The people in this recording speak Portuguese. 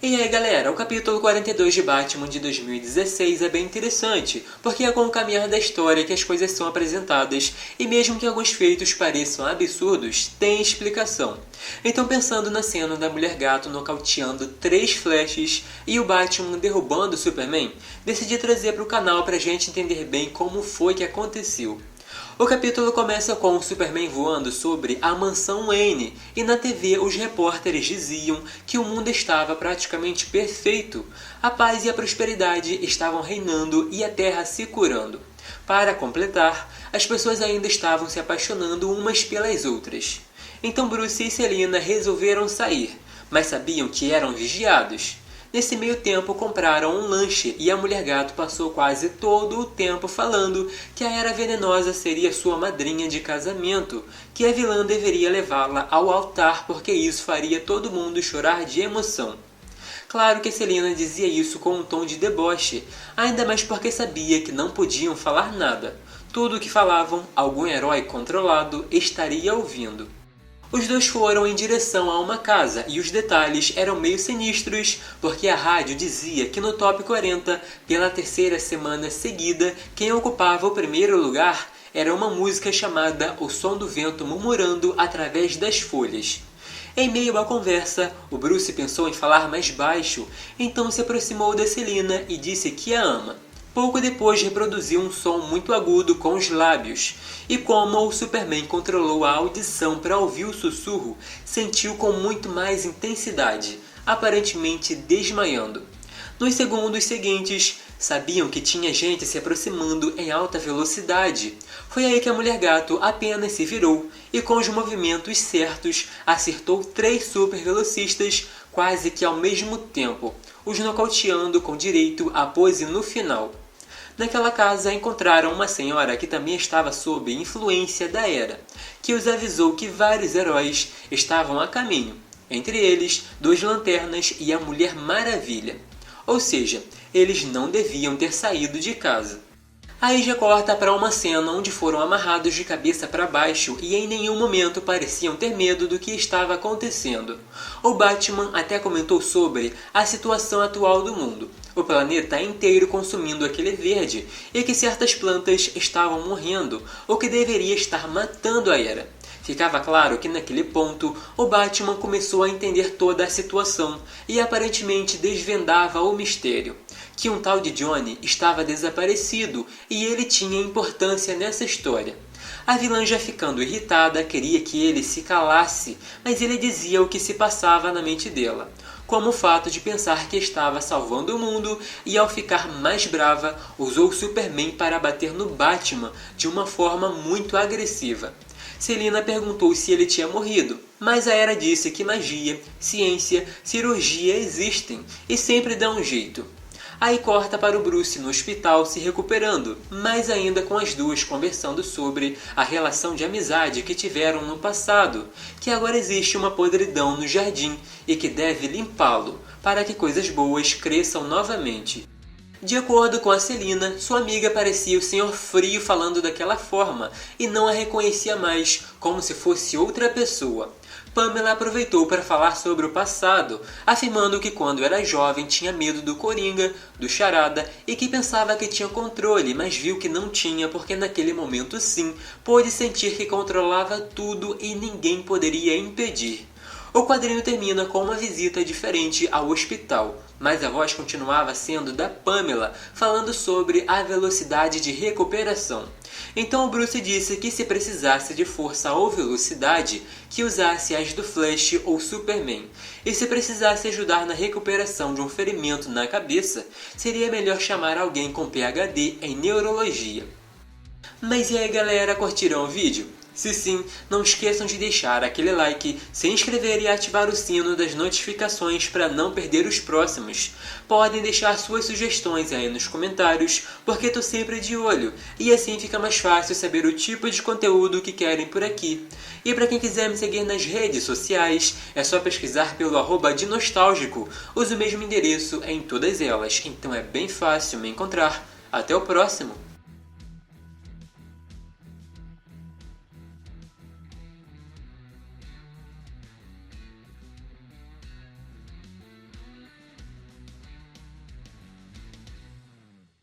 E aí galera, o capítulo 42 de Batman de 2016 é bem interessante, porque é com o caminhar da história que as coisas são apresentadas, e mesmo que alguns feitos pareçam absurdos, tem explicação. Então pensando na cena da Mulher Gato nocauteando 3 flashes e o Batman derrubando o Superman, decidi trazer para o canal pra gente entender bem como foi que aconteceu. O capítulo começa com o Superman voando sobre a mansão Wayne, e na TV os repórteres diziam que o mundo estava praticamente perfeito. A paz e a prosperidade estavam reinando e a Terra se curando. Para completar, as pessoas ainda estavam se apaixonando umas pelas outras. Então Bruce e Selina resolveram sair, mas sabiam que eram vigiados. Nesse meio tempo compraram um lanche e a Mulher Gato passou quase todo o tempo falando que a Era Venenosa seria sua madrinha de casamento, que a vilã deveria levá-la ao altar porque isso faria todo mundo chorar de emoção. Claro que Selina dizia isso com um tom de deboche, ainda mais porque sabia que não podiam falar nada. Tudo o que falavam, algum herói controlado estaria ouvindo. Os dois foram em direção a uma casa e os detalhes eram meio sinistros, porque a rádio dizia que no top 40, pela terceira semana seguida, quem ocupava o primeiro lugar era uma música chamada O Som do Vento Murmurando Através das Folhas. Em meio à conversa, o Bruce pensou em falar mais baixo, então se aproximou da Selina e disse que a ama. Pouco depois reproduziu um som muito agudo com os lábios, e como o Superman controlou a audição para ouvir o sussurro, sentiu com muito mais intensidade, aparentemente desmaiando. Nos segundos seguintes, sabiam que tinha gente se aproximando em alta velocidade. Foi aí que a Mulher Gato apenas se virou e com os movimentos certos acertou 3 super velocistas quase que ao mesmo tempo, os nocauteando com direito à pose no final. Naquela casa encontraram uma senhora que também estava sob influência da Era, que os avisou que vários heróis estavam a caminho, entre eles 2 lanternas e a Mulher Maravilha. Ou seja, eles não deviam ter saído de casa. Aí já corta para uma cena onde foram amarrados de cabeça para baixo e em nenhum momento pareciam ter medo do que estava acontecendo. O Batman até comentou sobre a situação atual do mundo, o planeta inteiro consumindo aquele verde e que certas plantas estavam morrendo, o que deveria estar matando a Era. Ficava claro que naquele ponto o Batman começou a entender toda a situação e aparentemente desvendava o mistério, que um tal de Johnny estava desaparecido e ele tinha importância nessa história. A vilã, já ficando irritada, queria que ele se calasse, mas ele dizia o que se passava na mente dela, como o fato de pensar que estava salvando o mundo, e ao ficar mais brava, usou o Superman para bater no Batman de uma forma muito agressiva. Selina perguntou se ele tinha morrido, mas a Era disse que magia, ciência, cirurgia existem e sempre dá um jeito. Aí corta para o Bruce no hospital se recuperando, mas ainda com as duas conversando sobre a relação de amizade que tiveram no passado, que agora existe uma podridão no jardim e que deve limpá-lo, para que coisas boas cresçam novamente. De acordo com a Selina, sua amiga parecia o Senhor Frio falando daquela forma e não a reconhecia mais, como se fosse outra pessoa. Pamela aproveitou para falar sobre o passado, afirmando que quando era jovem tinha medo do Coringa, do Charada e que pensava que tinha controle, mas viu que não tinha porque naquele momento sim, pôde sentir que controlava tudo e ninguém poderia impedir. O quadrinho termina com uma visita diferente ao hospital, mas a voz continuava sendo da Pamela, falando sobre a velocidade de recuperação. Então o Bruce disse que se precisasse de força ou velocidade, que usasse as do Flash ou Superman. E se precisasse ajudar na recuperação de um ferimento na cabeça, seria melhor chamar alguém com PhD em neurologia. Mas e aí galera, curtiram o vídeo? Se sim, não esqueçam de deixar aquele like, se inscrever e ativar o sino das notificações para não perder os próximos. Podem deixar suas sugestões aí nos comentários, porque estou sempre de olho, e assim fica mais fácil saber o tipo de conteúdo que querem por aqui. E para quem quiser me seguir nas redes sociais, é só pesquisar pelo @dinostalgico, uso o mesmo endereço em todas elas, então é bem fácil me encontrar. Até o próximo!